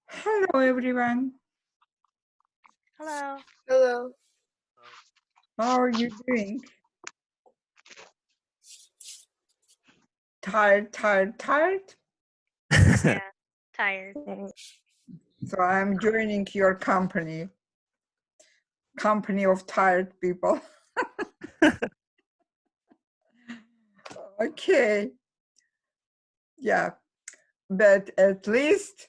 Hello, everyone. Hello. Hello. How are you doing? Tired, tired, tired? Yeah, tired. So I'm joining your company of tired people. Okay. Yeah, but at least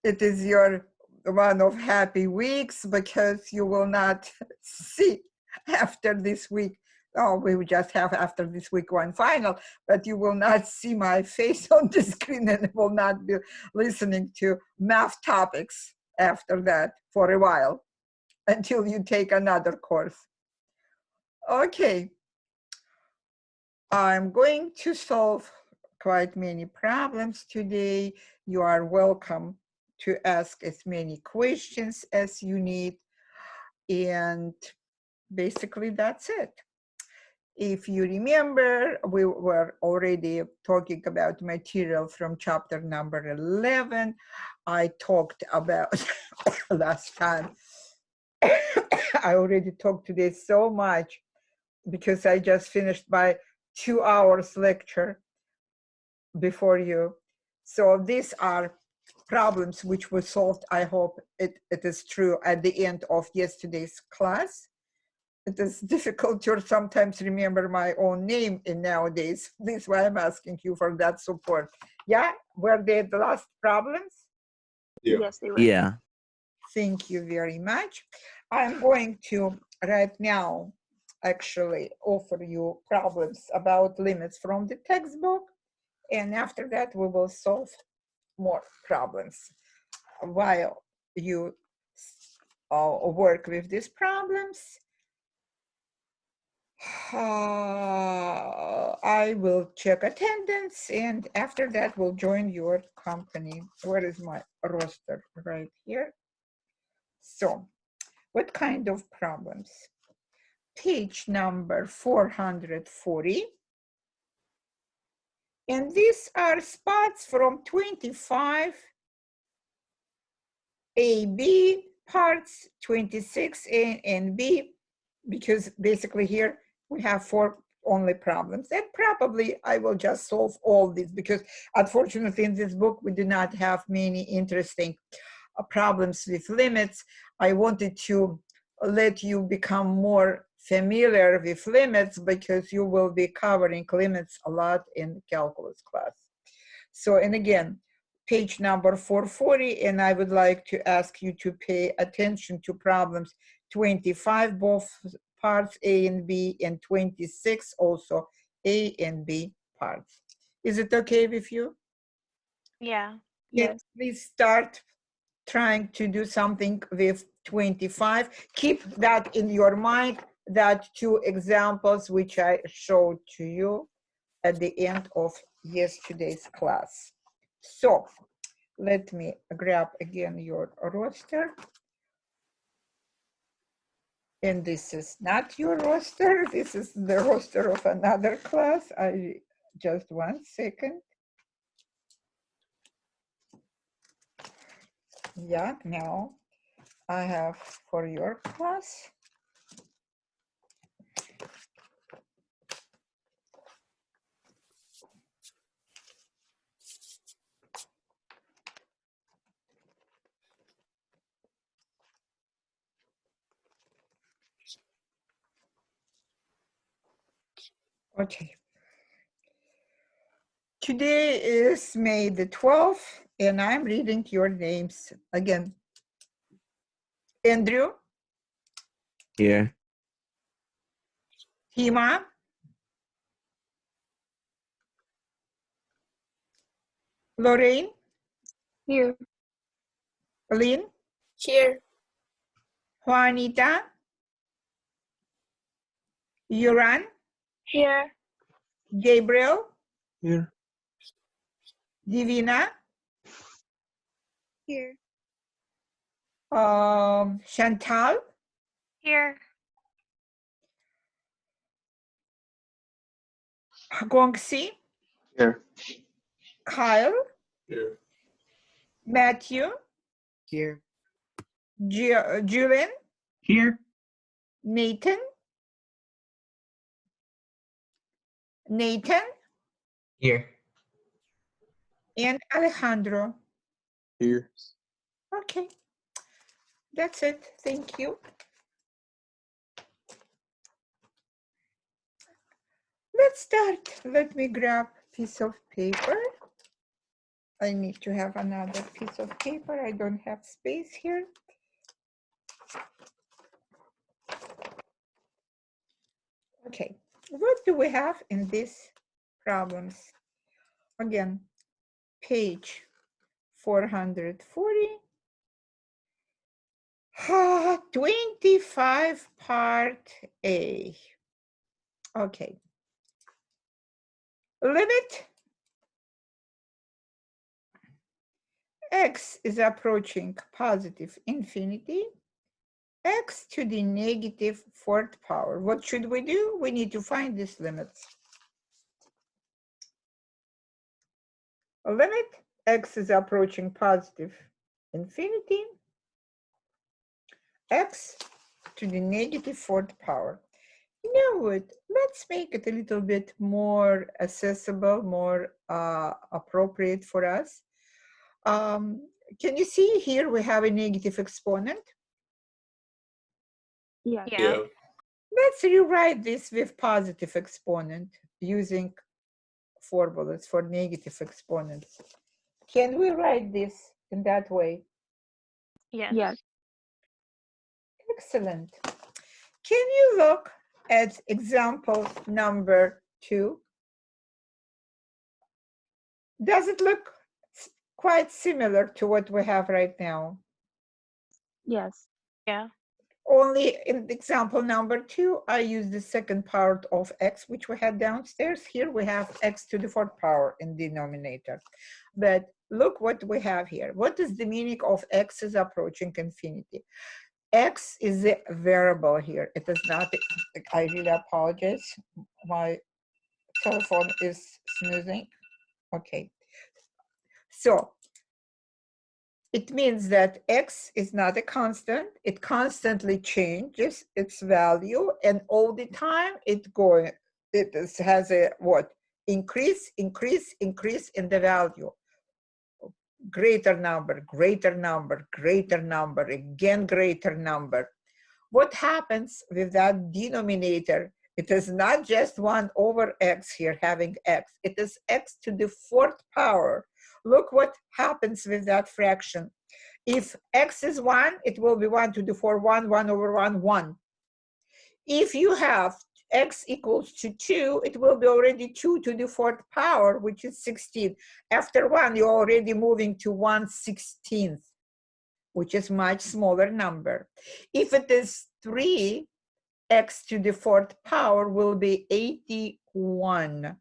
it is your one of happy weeks because you will not see after this week. Oh, we will just have after this week one final, but you will not see my face on the screen and will not be listening to math topics after that for a while until you take another course. Okay, I'm going to solve quite many problems today. You are welcome to ask as many questions as you need. And basically that's it. If you remember, we were already talking about material from chapter number 11. I talked about last time. I already talked today so much because I just finished my 2 hours lecture before you. So these are problems which were solved. I hope it is true at the end of yesterday's class. It is difficult to sometimes remember my own name in nowadays. This is why I'm asking you for that support. Yeah, were they the last problems? Yeah. Yes, they were. Yeah. Thank you very much. I'm going to right now actually offer you problems about limits from the textbook. And after that, we will solve more problems while you work with these problems. I will check attendance, and after that, we'll join your company. Where is my roster? Right here. So, what kind of problems? Page number 440. And these are spots from 25 A, B, parts 26 A and B, because basically here we have 4 only problems. And probably I will just solve all these because unfortunately in this book we do not have many interesting problems with limits. I wanted to let you become more familiar with limits because you will be covering limits a lot in calculus class. So, and again, page number 440, and I would like to ask you to pay attention to problems 25, both parts A and B, and 26 also A and B parts. Is it okay with you? Yeah. Yes. Please start trying to do something with 25. Keep that in your mind, that 2 examples which I showed to you at the end of yesterday's class. So let me grab again your roster. And this is not your roster. This is the roster of another class. Just 1 second. Yeah, now I have for your class. Okay. Today is May the 12th, and I'm reading your names again. Andrew. Here. Hima. Lorraine. Here. Lynn. Here. Juanita. Yuran. Here. Gabriel. Here. Divina. Here. Chantal. Here. Gongxi. Here. Kyle. Here. Matthew, Here. Julian, Here. Nathan, Here. and Alejandro. Here. Okay, that's it. Thank you. Let's start. Let me grab a piece of paper. I need to have another piece of paper. I don't have space here. Okay, what do we have in these problems? Again, page 440. 25 part A. Okay. Limit x is approaching positive infinity, x to the negative fourth power. What should we do? We need to find these limits. A limit x is approaching positive infinity, x to the negative fourth power. You know what? Let's make it a little bit more accessible, more appropriate for us. Can you see here we have a negative exponent? Yeah. Let's rewrite this with positive exponent using formulas for negative exponents. Can we write this in that way? Yes. Excellent. Can you look at example number 2? Does it look quite similar to what we have right now? Yes. Yeah. Only in example number 2, I use the second part of x, which we had downstairs. Here we have x to the fourth power in denominator. But look what we have here. What is the meaning of x is approaching infinity? X is a variable here. It is not, I really apologize. My telephone is snoozing. Okay. So it means that x is not a constant. It constantly changes its value, and all the time it has a what? Increase in the value. Greater number, greater number, greater number, again greater number. What happens with that denominator? It is not just 1 over x here having x. It is x to the fourth power. Look what happens with that fraction. If x is 1, it will be 1 to the 4, 1 over 1, 1. If you have x equals to 2, it will be already 2 to the fourth power, which is 16. After 1, you're already moving to 1/16th, which is much smaller number. If it is 3, x to the fourth power will be 81.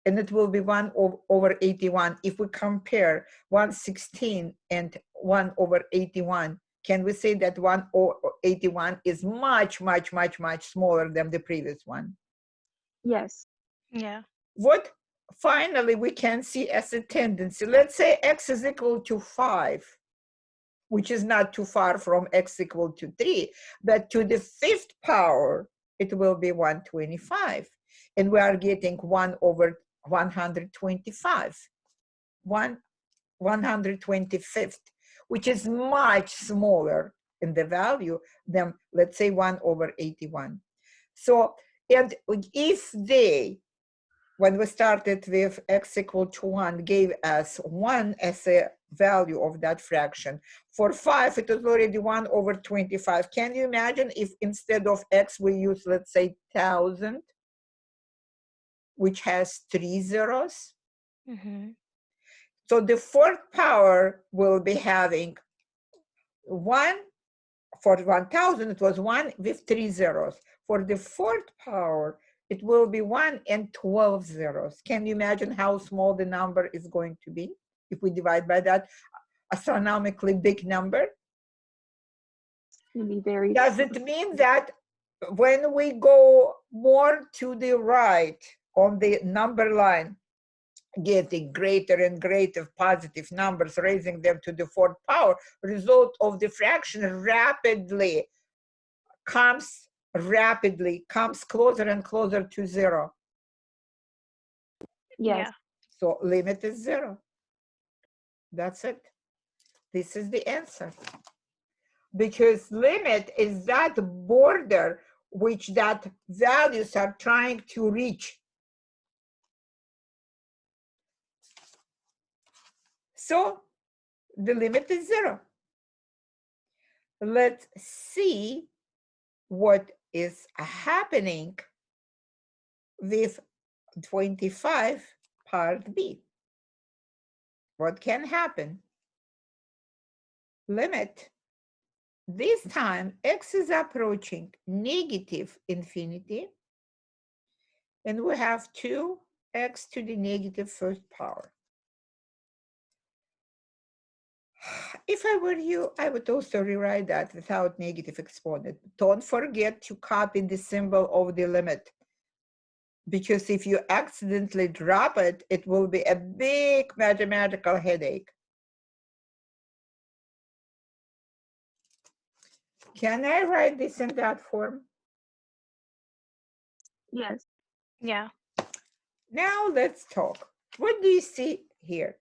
And it will be 1 over 81. If we compare 1/16 and 1 over 81, can we say that 1 over 81 is much, much, much, much smaller than the previous one? Yes. Yeah. What finally we can see as a tendency, let's say x is equal to 5, which is not too far from x equal to 3, but to the fifth power, it will be 125. And we are getting 1 over 125, 125th, which is much smaller in the value than, let's say, 1 over 81. So, and if they, when we started with x equal to 1, gave us 1 as a value of that fraction. For 5, it is already 1 over 25. Can you imagine if instead of x, we use, let's say, 1,000, which has 3 zeros? Mm-hmm. So the fourth power will be having 1, for 1,000, it was 1 with 3 zeros. For the fourth power, it will be 1 and 12 zeros. Can you imagine how small the number is going to be if we divide by that astronomically big number? It'd be very. Does it mean that when we go more to the right on the number line, getting greater and greater positive numbers, raising them to the fourth power, result of the fraction comes closer and closer to zero. Yes. So limit is zero. That's it. This is the answer. Because limit is that border which that values are trying to reach. So the limit is zero. Let's see what is happening with 25 part B. What can happen? Limit. This time x is approaching negative infinity, and we have 2x to the negative first power. If I were you, I would also rewrite that without negative exponent. Don't forget to copy the symbol of the limit, because if you accidentally drop it, it will be a big mathematical headache. Can I write this in that form? Yes. Yeah. Now let's talk. What do you see here?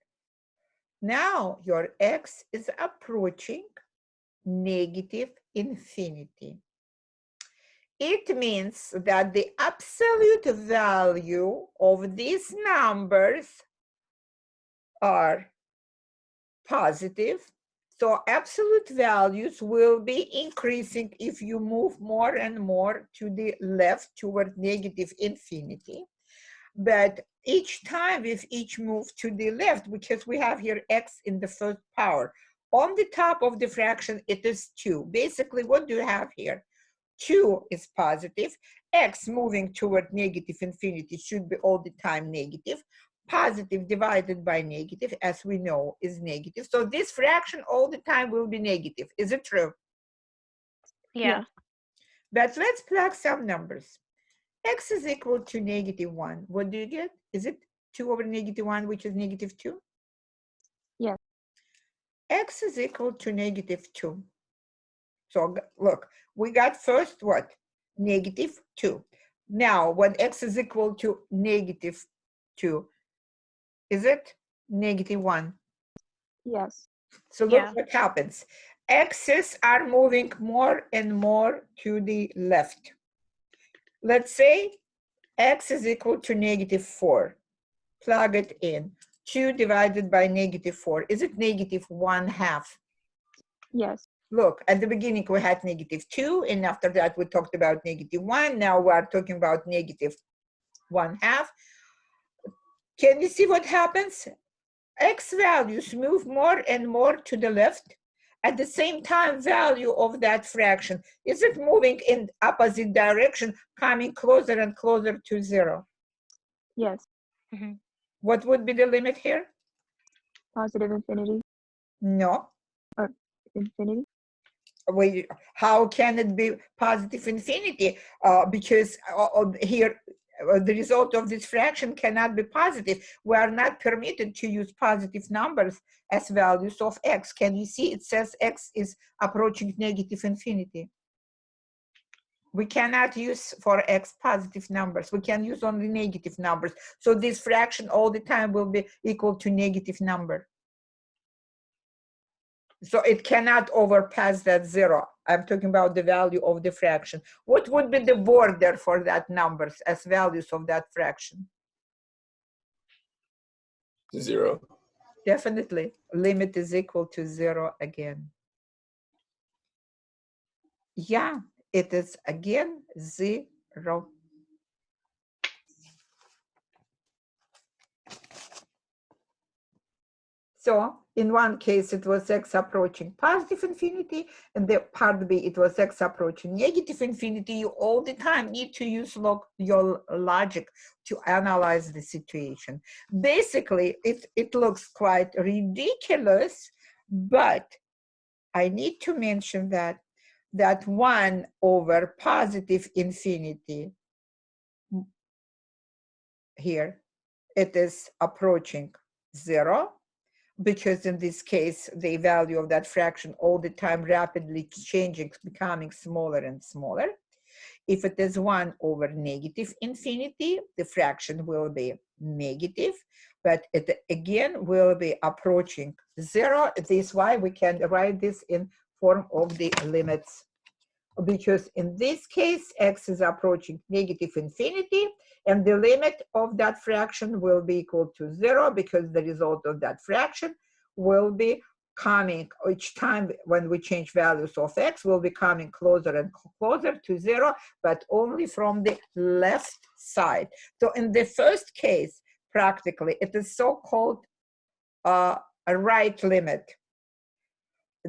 Now your x is approaching negative infinity. It means that the absolute value of these numbers are positive. So absolute values will be increasing if you move more and more to the left toward negative infinity. But each time with each move to the left, because we have here x in the first power, on the top of the fraction, it is 2. Basically, what do you have here? 2 is positive. X moving toward negative infinity should be all the time negative. Positive divided by negative, as we know, is negative. So this fraction all the time will be negative. Is it true? Yeah. But let's plug some numbers. X is equal to -1. What do you get? Is it 2 over -1, which is -2? Yes. X is equal to -2. So look, we got first what? -2. Now, when x is equal to -2, is it -1? Yes. So look Yeah. what happens. X's are moving more and more to the left. Let's say x is equal to -4. Plug it in. 2 divided by -4. Is it -1/2? Yes. Look, at the beginning we had -2, and after that we talked about -1. Now we are talking about -1/2. Can you see what happens? X values move more and more to the left. At the same time, value of that fraction, is it moving in opposite direction, coming closer and closer to zero? Yes. Mm-hmm. What would be the limit here? Positive infinity No. or infinity. Wait, how can it be positive infinity? Because here, the result of this fraction cannot be positive. We are not permitted to use positive numbers as values of x. Can you see it says x is approaching negative infinity? We cannot use for x positive numbers. We can use only negative numbers. So this fraction all the time will be equal to negative number. So it cannot overpass that zero. I'm talking about the value of the fraction. What would be the border for that numbers as values of that fraction? 0. Definitely, limit is equal to 0 again. Yeah, it is again 0. So in one case, it was x approaching positive infinity, and the part B, it was x approaching negative infinity. You all the time need to use your logic to analyze the situation. Basically, it looks quite ridiculous, but I need to mention that 1 over positive infinity here it is approaching 0, because in this case, the value of that fraction all the time rapidly changing, becoming smaller and smaller. If it is 1 over negative infinity, the fraction will be negative, but it again will be approaching 0. This is why we can write this in form of the limits, because in this case, x is approaching negative infinity, and the limit of that fraction will be equal to 0, because the result of that fraction will be coming each time when we change values of x, will be coming closer and closer to 0, but only from the left side. So in the first case, practically, it is so-called a right limit.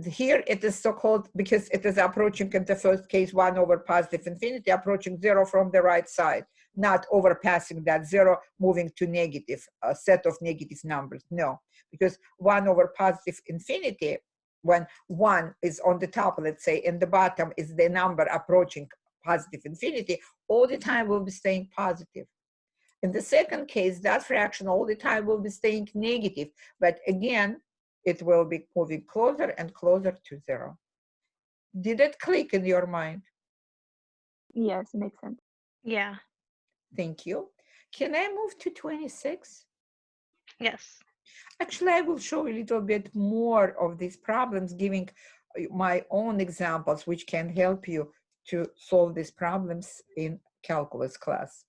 Here it is so-called because it is approaching in the first case 1 over positive infinity, approaching 0 from the right side, not overpassing that 0, moving to negative, a set of negative numbers. No, because 1 over positive infinity, when 1 is on the top, let's say, and the bottom is the number approaching positive infinity, all the time will be staying positive. In the second case, that fraction all the time will be staying negative, but again, it will be moving closer and closer to 0. Did it click in your mind? Yes, it makes sense. Yeah. Thank you. Can I move to 26? Yes. Actually, I will show you a little bit more of these problems, giving my own examples, which can help you to solve these problems in calculus class.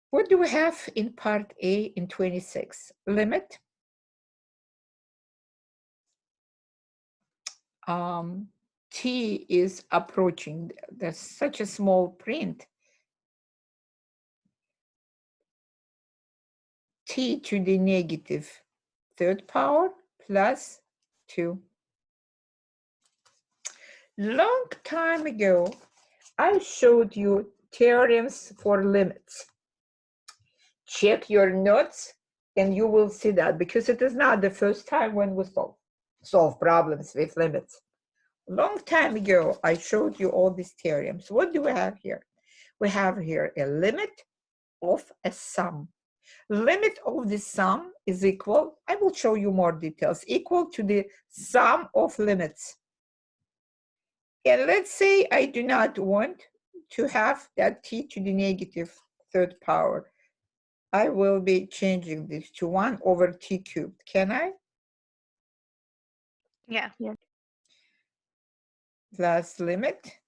What do we have in part A in 26? Limit. T is approaching. There's such a small print. T to the negative third power plus 2. Long time ago, I showed you theorems for limits. Check your notes and you will see that, because it is not the first time when we solve problems with limits. Long time ago, I showed you all these theorems. What do we have here? We have here a limit of a sum. Limit of the sum is equal, I will show you more details, equal to the sum of limits. And let's say I do not want to have that t to the negative third power. I will be changing this to 1 over t cubed. Can I? Yeah. Plus limit.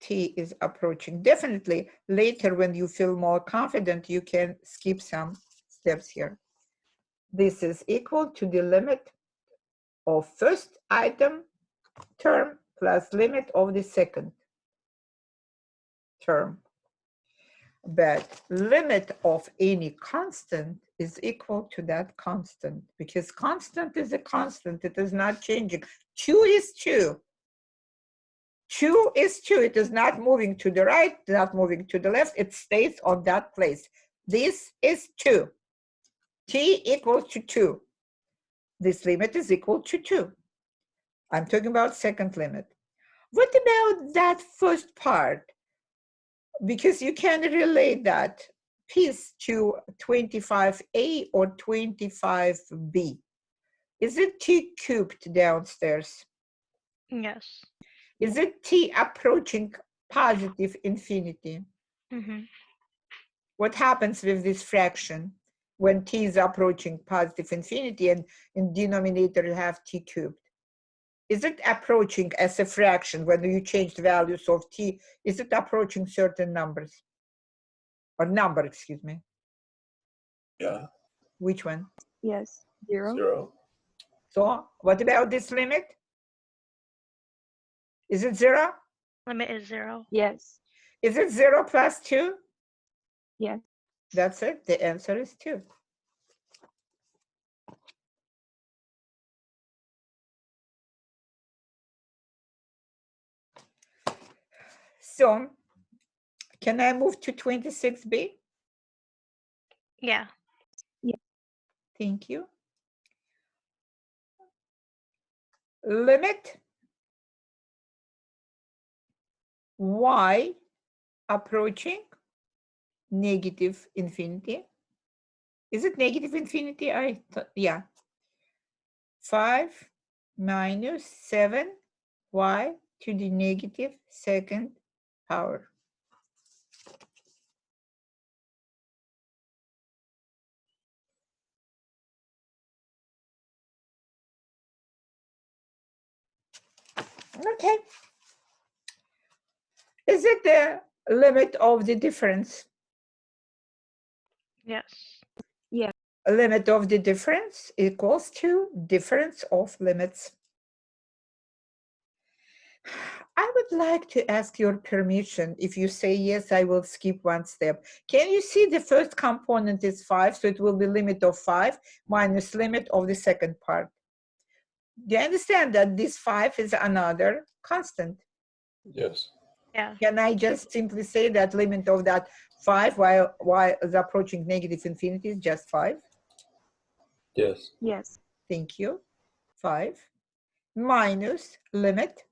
T is approaching. Definitely later when you feel more confident, you can skip some steps here. This is equal to the limit of first item term plus limit of the second term. But limit of any constant is equal to that constant, because constant is a constant. It is not changing. 2 is 2. 2 is 2. It is not moving to the right, not moving to the left. It stays on that place. This is 2. T equals to 2. This limit is equal to 2. I'm talking about second limit. What about that first part? Because you can relate that piece to 25A or 25B. Is it t cubed downstairs? Yes. Is it t approaching positive infinity? Mm-hmm. What happens with this fraction when t is approaching positive infinity and in denominator you have t cubed? Is it approaching as a fraction when you change the values of t? Is it approaching certain numbers? Or number, excuse me. Yeah. Which one? Yes. 0. 0. So what about this limit? Is it 0? Limit is 0. Yes. Is it 0 plus 2? Yes. That's it. The answer is 2. So can I move to 26B? Yeah. Thank you. Limit y approaching negative infinity Is it negative infinity? Yeah. 5 minus 7y to the negative second power. Okay. Is it the limit of the difference? Yes. Yes. Limit of the difference equals to difference of limits. I would like to ask your permission. If you say yes, I will skip one step. Can you see the first component is 5, so it will be limit of 5 minus limit of the second part. Do you understand that this 5 is another constant? Yes. Yeah. Can I just simply say that limit of that 5 while is approaching negative infinity is just 5? Yes. Yes. Thank you. 5 minus limit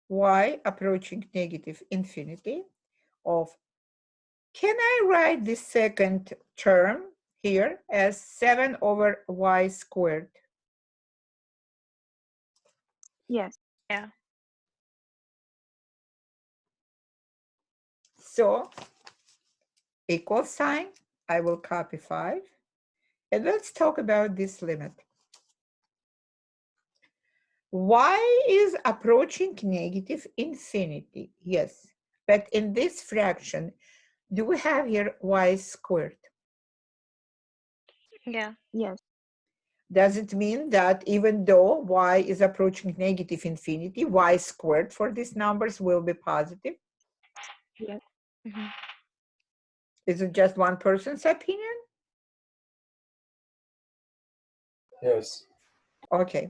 y approaching negative infinity of, can I write the second term here as 7 over y squared? Yes. Yeah. So equal sign, I will copy 5. And let's talk about this limit. Y is approaching negative infinity, yes. But in this fraction, do we have here y squared? Yeah. Yes. Does it mean that even though y is approaching negative infinity, y squared for these numbers will be positive? Yes. Mm-hmm. Is it just one person's opinion? Yes. Okay.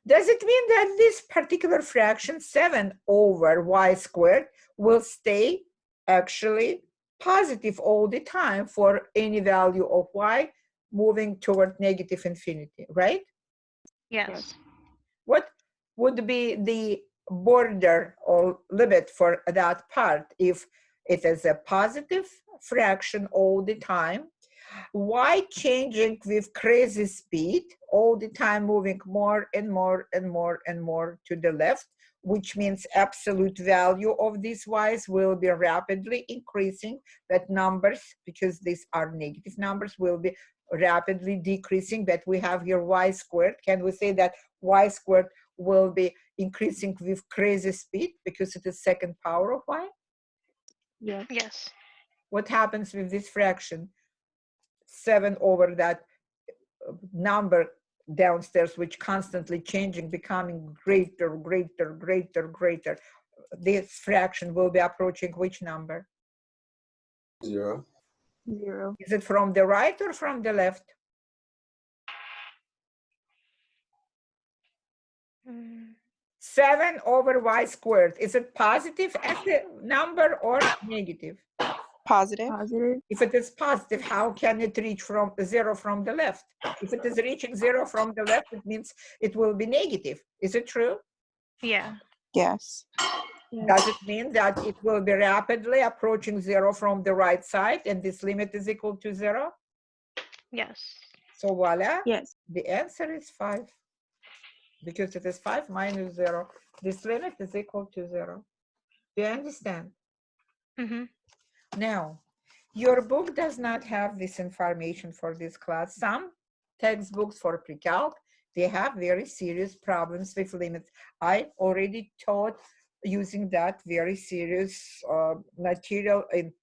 Does it mean that this particular fraction, 7 over y squared, will stay actually positive all the time for any value of y moving toward negative infinity, right? Yes. What would be the border or limit for that part if it is a positive fraction all the time? Y changing with crazy speed, all the time moving more and more and more and more to the left, which means absolute value of these y's will be rapidly increasing, but numbers, because these are negative numbers, will be rapidly decreasing, but we have here y squared. Can we say that y squared will be increasing with crazy speed because it is second power of y? Yes. Yes. What happens with this fraction? 7 over that number downstairs, which constantly changing, becoming greater, greater, greater, greater. This fraction will be approaching which number? 0. 0. Is it from the right or from the left? Mm. 7 over y squared. Is it positive as a number or negative? Positive. Positive. If it is positive, how can it reach from 0 from the left? If it is reaching 0 from the left, it means it will be negative. Is it true? Yeah. Yes. Yes. Does it mean that it will be rapidly approaching 0 from the right side and this limit is equal to 0? Yes. So voila, Yes. the answer is 5. Because it is 5 minus 0. This limit is equal to 0. Do you understand? Mm-hmm. Now, your book does not have this information for this class. Some textbooks for pre-calc, they have very serious problems with limits. I already taught using that very serious material in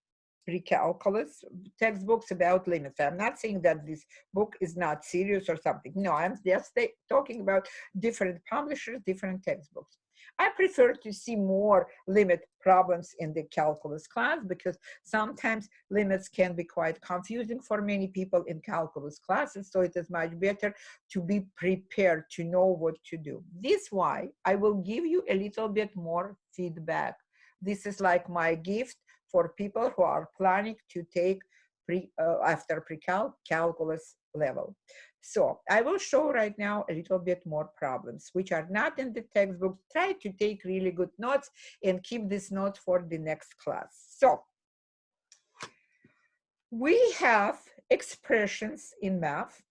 pre-calculus textbooks about limits. I'm not saying that this book is not serious or something. No, I'm just talking about different publishers, different textbooks. I prefer to see more limit problems in the calculus class because sometimes limits can be quite confusing for many people in calculus classes. So it is much better to be prepared to know what to do. This is why I will give you a little bit more feedback. This is like my gift for people who are planning to take after pre-calculus level. So I will show right now a little bit more problems which are not in the textbook. Try to take really good notes and keep this note for the next class. So we have expressions in math,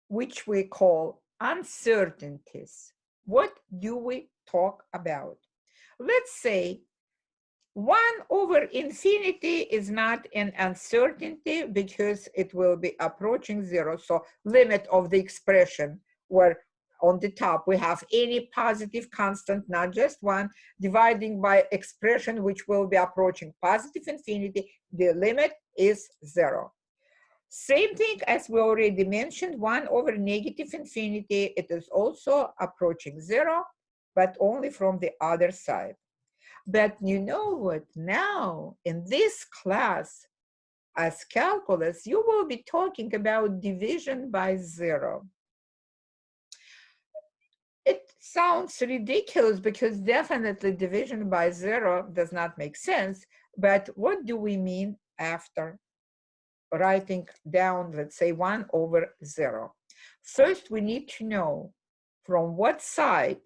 which we call uncertainties. What do we talk about? Let's say 1 over infinity is not an uncertainty because it will be approaching 0. So limit of the expression, where on the top we have any positive constant, not just 1, dividing by expression which will be approaching positive infinity. The limit is 0. Same thing as we already mentioned, 1 over negative infinity, it is also approaching 0, but only from the other side. But you know what? Now, in this class, as calculus, you will be talking about division by 0. It sounds ridiculous because definitely division by 0 does not make sense. But what do we mean after writing down, let's say, 1 over 0? First, we need to know from what side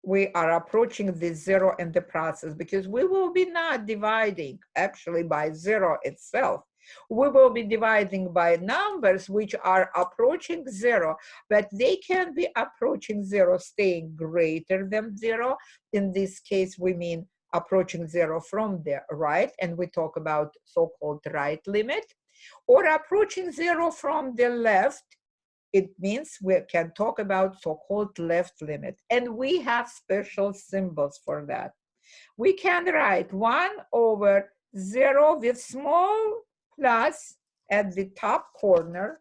we are approaching the 0 in the process, because we will be not dividing actually by 0 itself. We will be dividing by numbers which are approaching 0, but they can be approaching 0 staying greater than 0. In this case, we mean approaching 0 from the right, and we talk about so-called right limit, or approaching 0 from the left. It means we can talk about so-called left limit. And we have special symbols for that. We can write 1 over 0 with small plus at the top corner,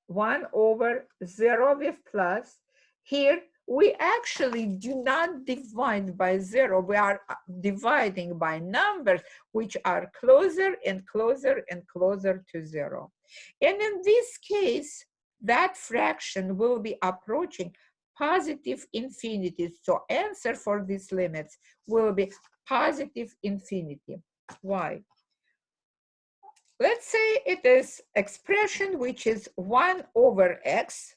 1 over 0 with plus. Here, we actually do not divide by 0. We are dividing by numbers which are closer and closer and closer to 0. And in this case, that fraction will be approaching positive infinity. So answer for these limits will be positive infinity. Why? Let's say it is expression which is 1 over x.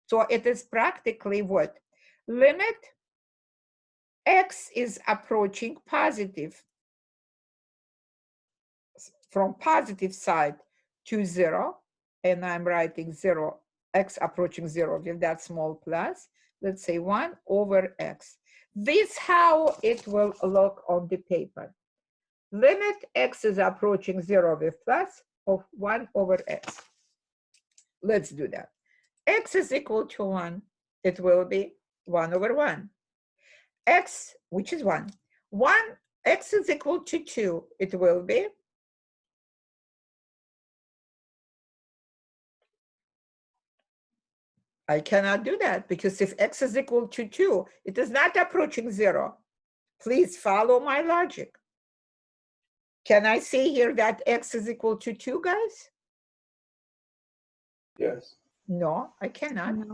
So it is practically what? Limit x is approaching positive, from positive side to 0, and I'm writing 0, x approaching 0 with that small plus. Let's say 1 over x. This is how it will look on the paper. Limit x is approaching 0 with plus of 1 over x. Let's do that. X is equal to 1. It will be 1 over 1. X, which is 1. X is equal to 2. It will be I cannot do that because if x is equal to 2, it is not approaching 0. Please follow my logic. Can I say here that x is equal to 2, guys? Yes. No, I cannot. No.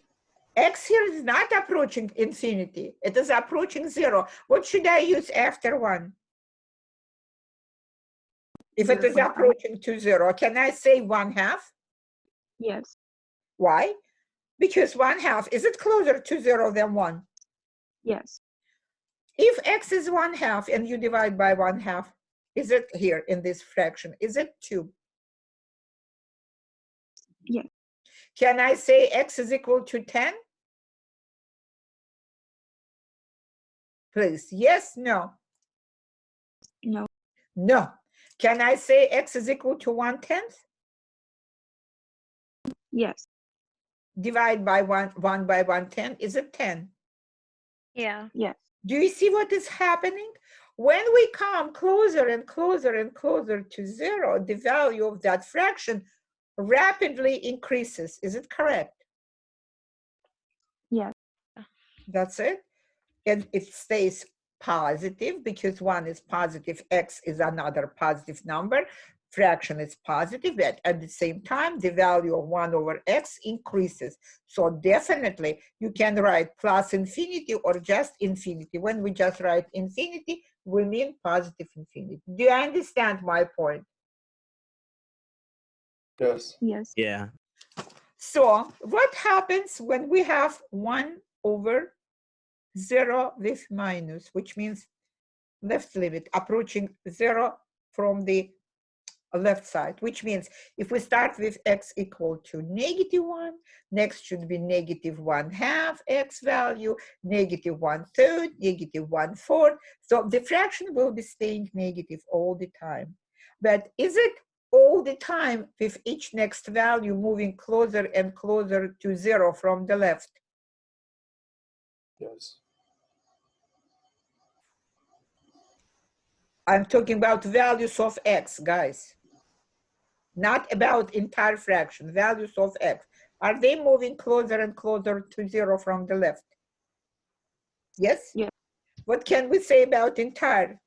X here is not approaching infinity. It is approaching 0. What should I use after 1? If it is approaching to 0, can I say 1/2? Yes. Why? Because 1/2, is it closer to 0 than 1? Yes. If x is 1/2 and you divide by 1/2, is it here in this fraction? Is it 2? Yes. Can I say x is equal to 10? Please, yes, no? No. No. Can I say x is equal to 1/10? Yes. Divide by 1 by 1/10, is it 10? Yeah. Yes. Do you see what is happening? When we come closer and closer and closer to 0, the value of that fraction rapidly increases. Is it correct? Yes. That's it. And it stays positive because 1 is positive, x is another positive number, fraction is positive, but at the same time, the value of 1 over x increases. So definitely you can write plus infinity or just infinity. When we just write infinity, we mean positive infinity. Do you understand my point? Yes. Yes. Yeah. So what happens when we have 1 over 0 with minus, which means left limit approaching 0 from the left side, which means if we start with x equal to -1, next should be -1/2 x value, -1/3, -1/4. So the fraction will be staying negative all the time. But is it all the time with each next value moving closer and closer to 0 from the left? Yes. I'm talking about values of x, guys. Not about entire fraction, values of x. Are they moving closer and closer to 0 from the left? Yes? Yes. What can we say about entire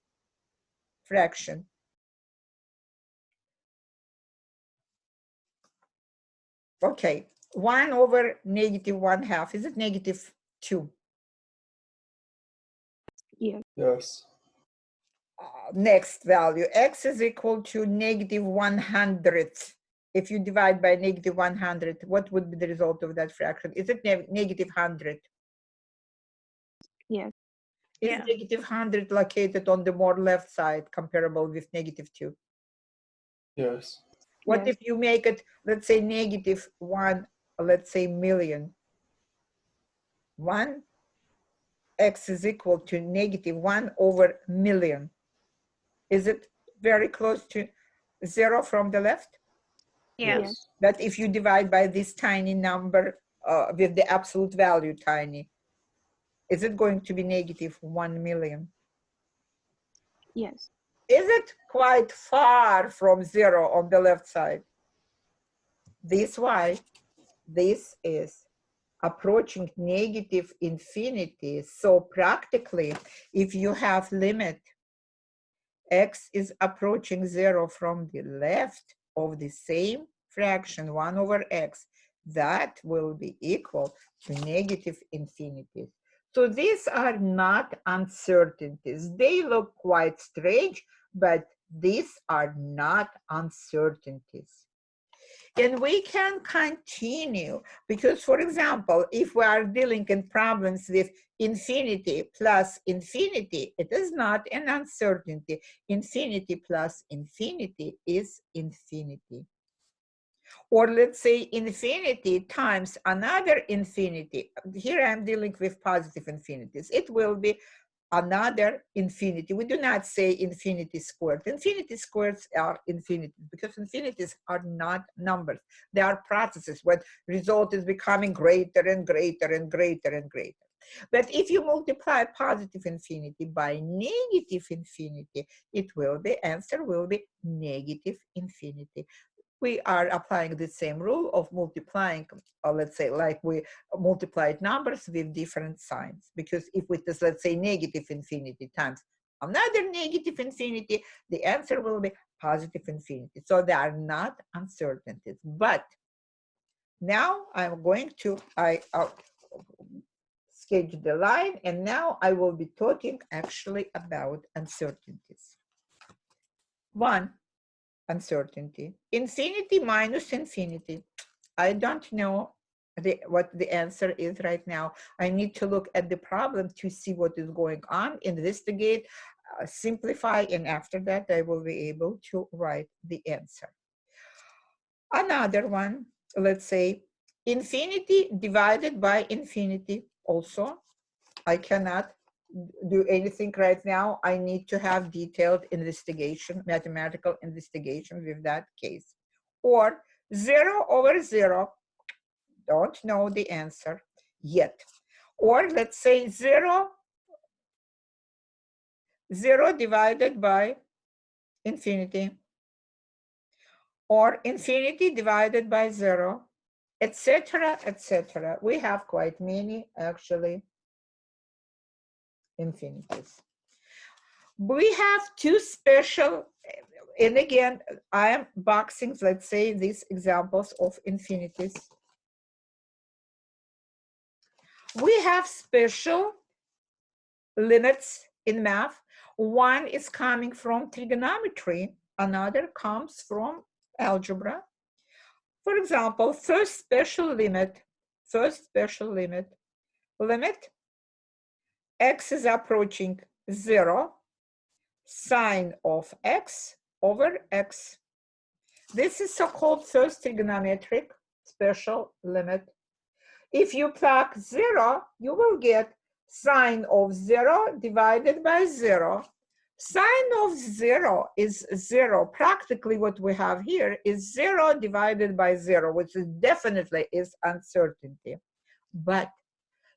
fraction? Okay, 1 over -1/2, is it -2? Yes. Yes. Next value, x is equal to -100. If you divide by -100, what would be the result of that fraction? Is it -100? Yes. Is Yeah. -100 located on the more left side, comparable with -2? Yes. What Yes. if you make it, let's say -1, let's say million? 1 x is equal to -1 over million. Is it very close to 0 from the left? Yeah. Yes. But if you divide by this tiny number with the absolute value tiny, is it going to be -1 million? Yes. Is it quite far from 0 on the left side? This why this is approaching negative infinity. So practically, if you have limit x is approaching 0 from the left of the same fraction, 1 over x, that will be equal to negative infinity. So these are not uncertainties. They look quite strange, but these are not uncertainties. And we can continue because, for example, if we are dealing in problems with infinity plus infinity, it is not an uncertainty. Infinity plus infinity is infinity. Or let's say infinity times another infinity. Here I'm dealing with positive infinities. It will be another infinity. We do not say infinity squared. Infinity squares are infinities because infinities are not numbers. They are processes when result is becoming greater and greater and greater and greater. But if you multiply positive infinity by negative infinity, it will be, answer will be negative infinity. We are applying the same rule of multiplying, let's say, like we multiplied numbers with different signs. Because if it is, let's say, negative infinity times another negative infinity, the answer will be positive infinity. So they are not uncertainties. But now I'm going to, I'll sketch the line, and now I will be talking actually about uncertainties. One, uncertainty. Infinity minus infinity. I don't know what the answer is right now. I need to look at the problem to see what is going on, investigate, simplify, and after that I will be able to write the answer. Another one, let's say infinity divided by infinity. Also, I cannot do anything right now. I need to have detailed investigation, mathematical investigation with that case. Or 0 over 0, don't know the answer yet. Or let's say 0 divided by infinity. Or infinity divided by 0, etc., etc. We have quite many, actually, infinities. We have two special, and again, I am boxing, let's say, these examples of infinities. We have special limits in math. One is coming from trigonometry, another comes from algebra. For example, first special limit, limit x is approaching 0, sine of x over x. This is so-called first trigonometric special limit. If you plug 0, you will get sine of 0 divided by 0. Sine of 0 is 0. Practically what we have here is 0 divided by 0, which is definitely is uncertainty. But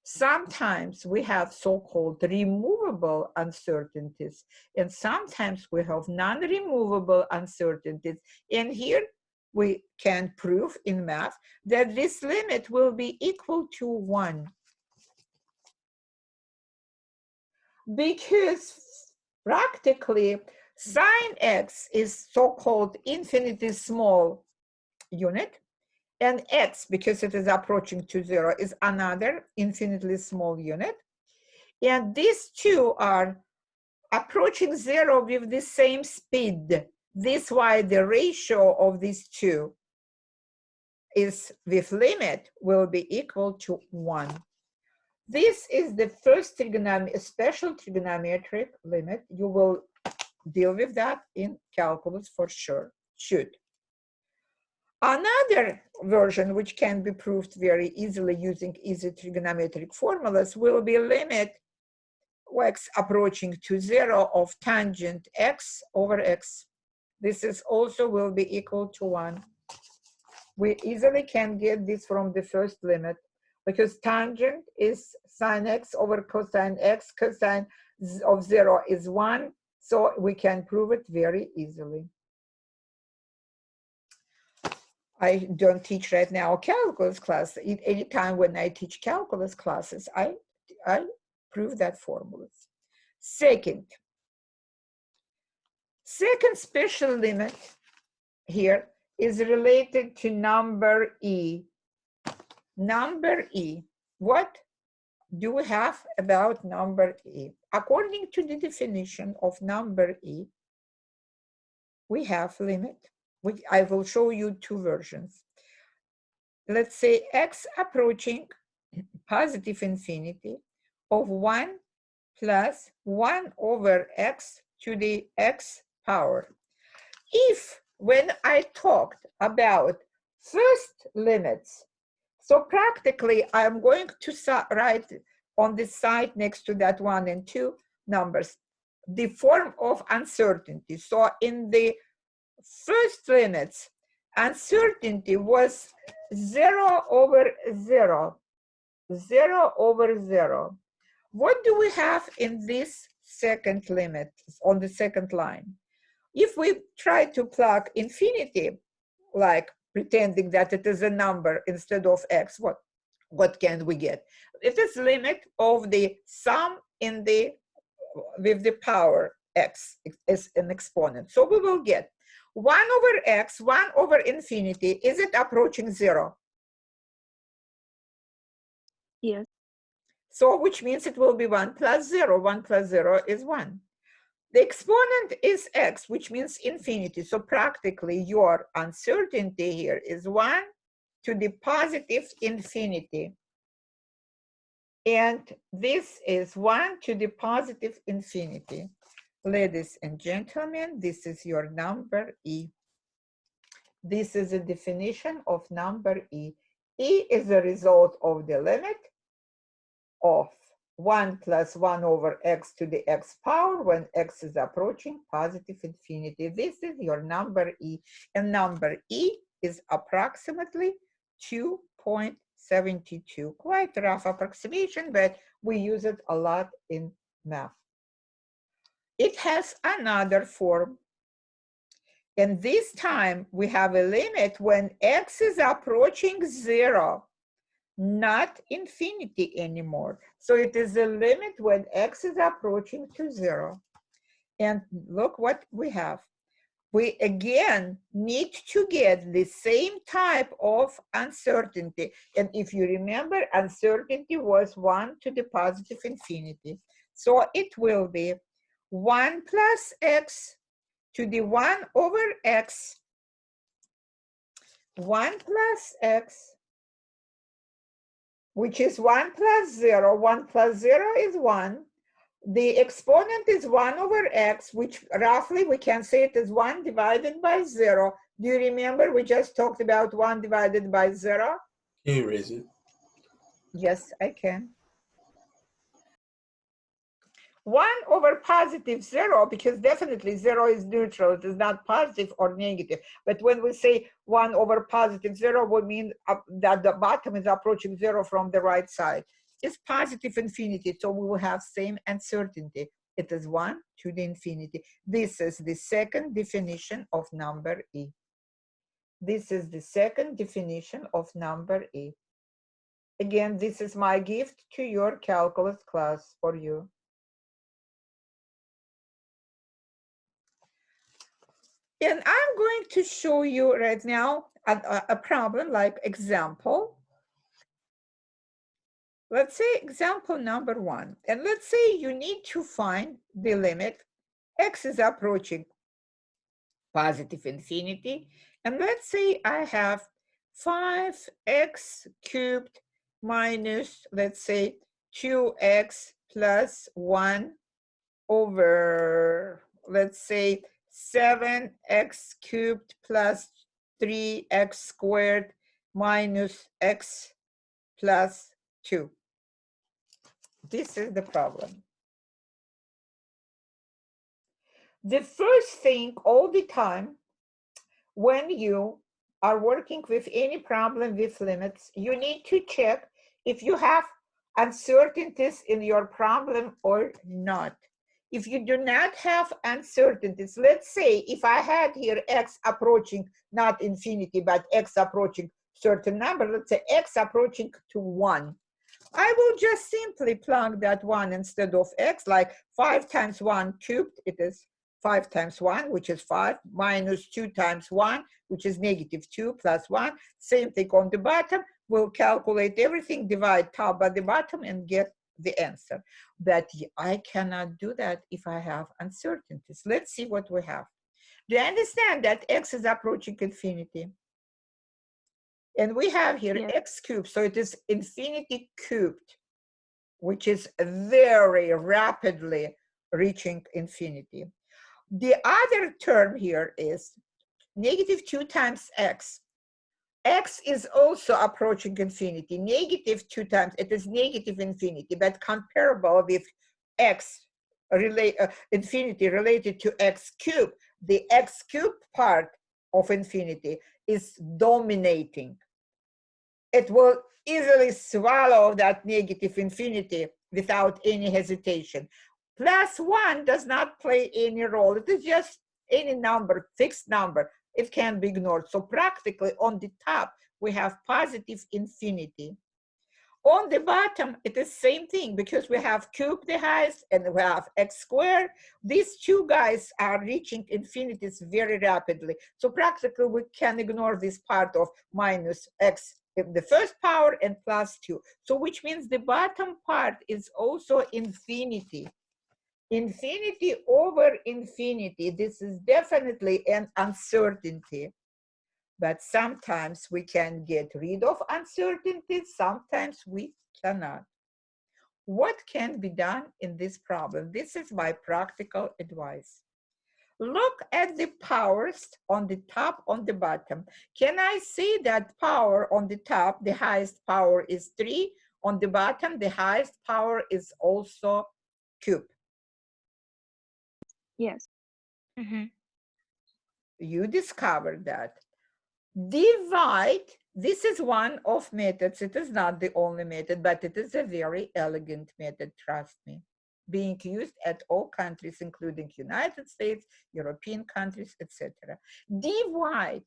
sometimes we have so-called removable uncertainties, and sometimes we have non-removable uncertainties. And here we can prove in math that this limit will be equal to 1. Because practically sine x is so-called infinitely small unit, and x, because it is approaching to 0, is another infinitely small unit. And these two are approaching 0 with the same speed. This is why the ratio of these two is with limit will be equal to 1. This is the first special trigonometric limit. You will deal with that in calculus for sure, should. Another version, which can be proved very easily using easy trigonometric formulas, will be limit x approaching to 0 of tangent x over x. This is also will be equal to 1. We easily can get this from the first limit, because tangent is sine x over cosine x. Cosine of 0 is 1, so we can prove it very easily. I don't teach right now calculus class. Anytime when I teach calculus classes, I prove that formulas. Second special limit here is related to number e. Number e. What do we have about number e? According to the definition of number e, we have limit. I will show you two versions. Let's say x approaching positive infinity of 1 plus 1 over x to the x power. If, when I talked about first limits, so practically I'm going to write on the side next to that 1 and 2 numbers the form of uncertainty. So in the first limits, uncertainty was 0 over 0, 0 over 0. What do we have in this second limit on the second line? If we try to plug infinity, like pretending that it is a number instead of x, what can we get? It is limit of the sum in the with the power x is an exponent. So we will get 1 over x, 1 over infinity. Is it approaching 0? Yes. So which means it will be 1 plus 0. 1 plus 0 is 1. The exponent is x, which means infinity. So practically your uncertainty here is 1 to the positive infinity. And this is 1 to the positive infinity. Ladies and gentlemen, this is your number e. This is a definition of number e. E is a result of the limit of 1 plus 1 over x to the x power when x is approaching positive infinity. This is your number e. And number e is approximately 2.72. Quite a rough approximation, but we use it a lot in math. It has another form. And this time we have a limit when x is approaching 0. Not infinity anymore. So it is a limit when x is approaching to 0. And look what we have. We again need to get the same type of uncertainty. And if you remember, uncertainty was 1 to the positive infinity. So it will be 1 plus x to the 1 over x, 1 plus x, which is 1 plus 0. 1 plus 0 is 1. The exponent is 1 over x, which roughly we can say it is 1 divided by 0. Do you remember we just talked about 1 divided by 0? Can you erase it? Yes, I can. 1 over positive 0, because definitely 0 is neutral. It is not positive or negative. But when we say 1 over positive 0, we mean that the bottom is approaching 0 from the right side. It's positive infinity, so we will have same uncertainty. It is 1 to the infinity. This is the second definition of number E. This is the second definition of number E. Again, this is my gift to your calculus class for you. And I'm going to show you right now a problem like example. Let's say example number 1. And let's say you need to find the limit. X is approaching positive infinity. And let's say I have 5x cubed minus, let's say, 2x plus 1 over, let's say, 7x cubed plus 3x squared minus x plus 2. This is the problem. The first thing all the time when you are working with any problem with limits, you need to check if you have uncertainties in your problem or not. If you do not have uncertainties, let's say if I had here x approaching not infinity, but x approaching certain number, let's say x approaching to 1. I will just simply plug that 1 instead of x, like 5 times 1 cubed, it is 5 times 1, which is 5, minus 2 times 1, which is negative 2, plus 1. Same thing on the bottom. We'll calculate everything, divide top by the bottom, and get the answer. But I cannot do that if I have uncertainties. Let's see what we have. Do you understand that x is approaching infinity? And we have here Yes. x cubed, so it is infinity cubed, which is very rapidly reaching infinity. The other term here is negative 2 times x. X is also approaching infinity. Negative 2 times, it is negative infinity, but comparable with x, infinity related to x cubed. The x cubed part of infinity is dominating. It will easily swallow that negative infinity without any hesitation. Plus 1 does not play any role. It is just any number, fixed number. It can be ignored. So practically on the top, we have positive infinity. On the bottom, it is same thing because we have cube the highest and we have x squared. These two guys are reaching infinities very rapidly. So practically we can ignore this part of minus x in the first power and plus 2. So which means the bottom part is also infinity. Infinity over infinity. This is definitely an uncertainty. But sometimes we can get rid of uncertainty, sometimes we cannot. What can be done in this problem? This is my practical advice. Look at the powers on the top, on the bottom. Can I say that power on the top, the highest power is 3, on the bottom, the highest power is also cube? Yes. Mm-hmm. You discovered that. Divide, this is one of methods. It is not the only method, but it is a very elegant method, trust me. Being used at all countries, including United States, European countries, etc. Divide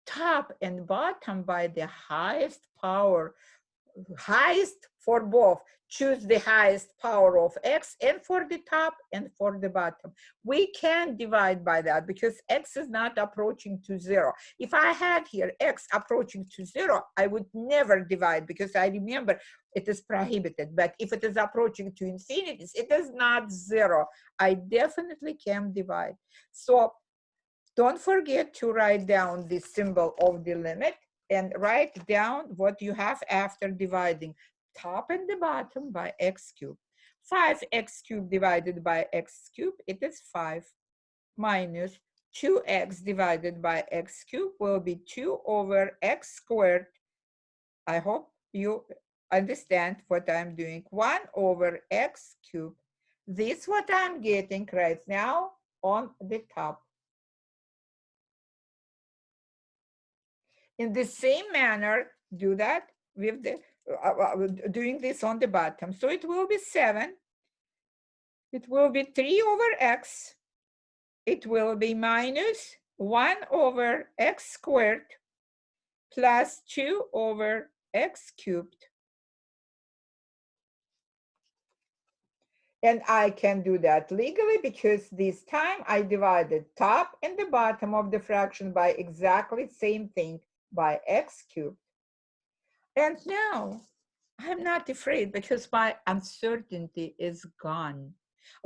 top and bottom by the highest power, highest for both. Choose the highest power of x and for the top and for the bottom. We can divide by that because x is not approaching to 0. If I had here x approaching to 0, I would never divide because I remember it is prohibited. But if it is approaching to infinities, it is not 0. I definitely can divide. So don't forget to write down the symbol of the limit and write down what you have after dividing top and the bottom by x cubed. 5x cubed divided by x cubed, it is 5 minus 2x divided by x cubed will be 2 over x squared. I hope you understand what I'm doing. 1 over x cubed. This is what I'm getting right now on the top. In the same manner, do that with the doing this on the bottom. So it will be 7. It will be 3 over x. It will be minus 1 over x squared plus 2 over x cubed. And I can do that legally because this time I divided top and the bottom of the fraction by exactly the same thing, by x cubed. And now I'm not afraid because my uncertainty is gone.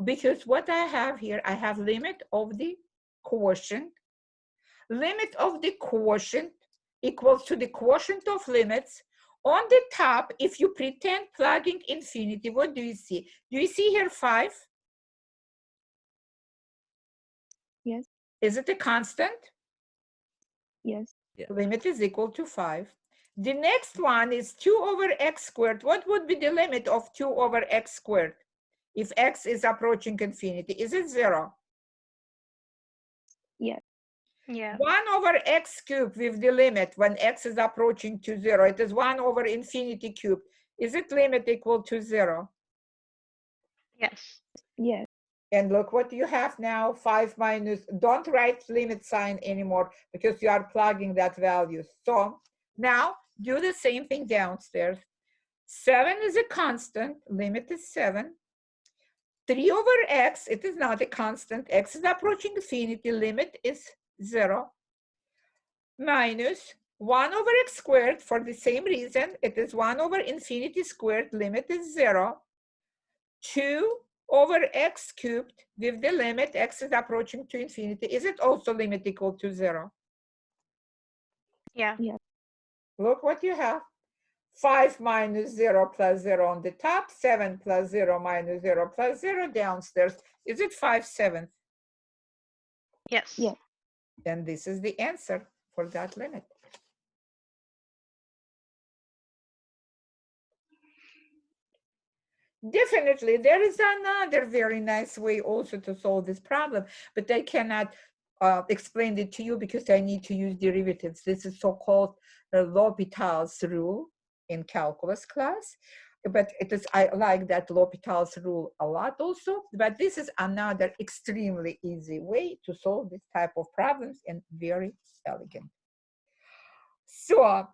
Because what I have here, I have limit of the quotient. Limit of the quotient equals to the quotient of limits. On the top, if you pretend plugging infinity, what do you see? Do you see here 5? Yes. Is it a constant? Yes. Yeah. Limit is equal to 5. The next one is 2 over x squared. What would be the limit of 2 over x squared if x is approaching infinity? Is it 0? Yes. Yeah. 1 over x cubed with the limit when x is approaching to 0. It is 1 over infinity cubed. Is it limit equal to 0? Yes. Yes. And look what you have now, 5 minus, don't write limit sign anymore because you are plugging that value. So now do the same thing downstairs. 7 is a constant, limit is 7. 3 over x, it is not a constant, x is approaching infinity, limit is 0. Minus 1 over x squared, for the same reason, it is 1 over infinity squared, limit is 0. 2 over x cubed with the limit x is approaching to infinity. Is it also limit equal to 0? Yeah. Yes. Look what you have. 5 minus 0 plus 0 on the top, 7 plus 0 minus 0 plus 0 downstairs. Is it 5/7? Yes. Yes. Then this is the answer for that limit. Definitely, there is another very nice way also to solve this problem, but I cannot explain it to you because I need to use derivatives. This is so-called L'Hopital's rule in calculus class. But it is, I like that L'Hopital's rule a lot also, but this is another extremely easy way to solve this type of problems and very elegant. So,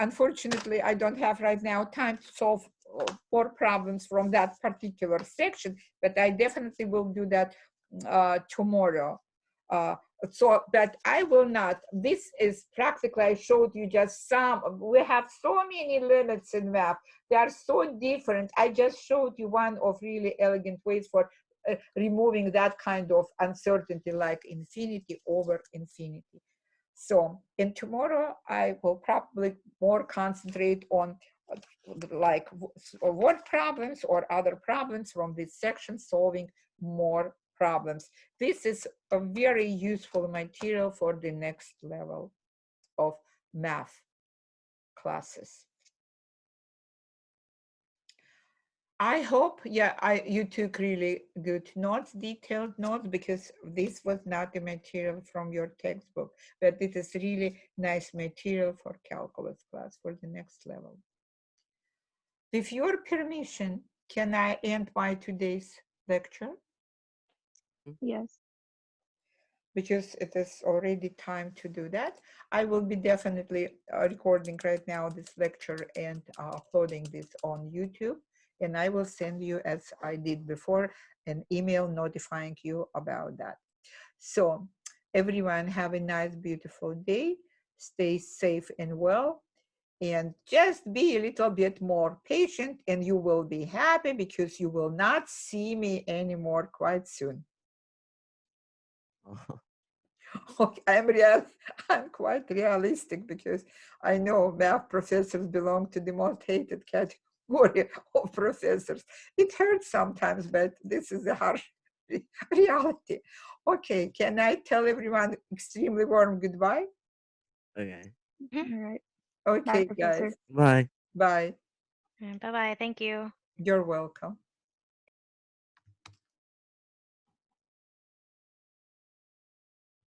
unfortunately, I don't have right now time to solve 4 problems from that particular section, but I definitely will do that tomorrow. But I will not, this is practically, I showed you just some, we have so many limits in math. They are so different. I just showed you one of really elegant ways for removing that kind of uncertainty, like infinity over infinity. So, and tomorrow I will probably more concentrate on like word problems or other problems from this section, solving more problems. This is a very useful material for the next level of math classes. I hope, yeah, you took really good notes, detailed notes, because this was not the material from your textbook, but it is really nice material for calculus class for the next level. With your permission, can I end my today's lecture? Yes. Because it is already time to do that. I will be definitely recording right now this lecture and uploading this on YouTube. And I will send you, as I did before, an email notifying you about that. So everyone have a nice, beautiful day. Stay safe and well. And just be a little bit more patient and you will be happy because you will not see me anymore quite soon. Okay, I'm quite realistic because I know math professors belong to the most hated category of professors. It hurts sometimes, but this is the harsh reality. Okay, can I tell everyone extremely warm goodbye? Okay. Mhm. All right. Okay, Professor. guys. Bye. Bye. Bye bye. Thank you. You're welcome.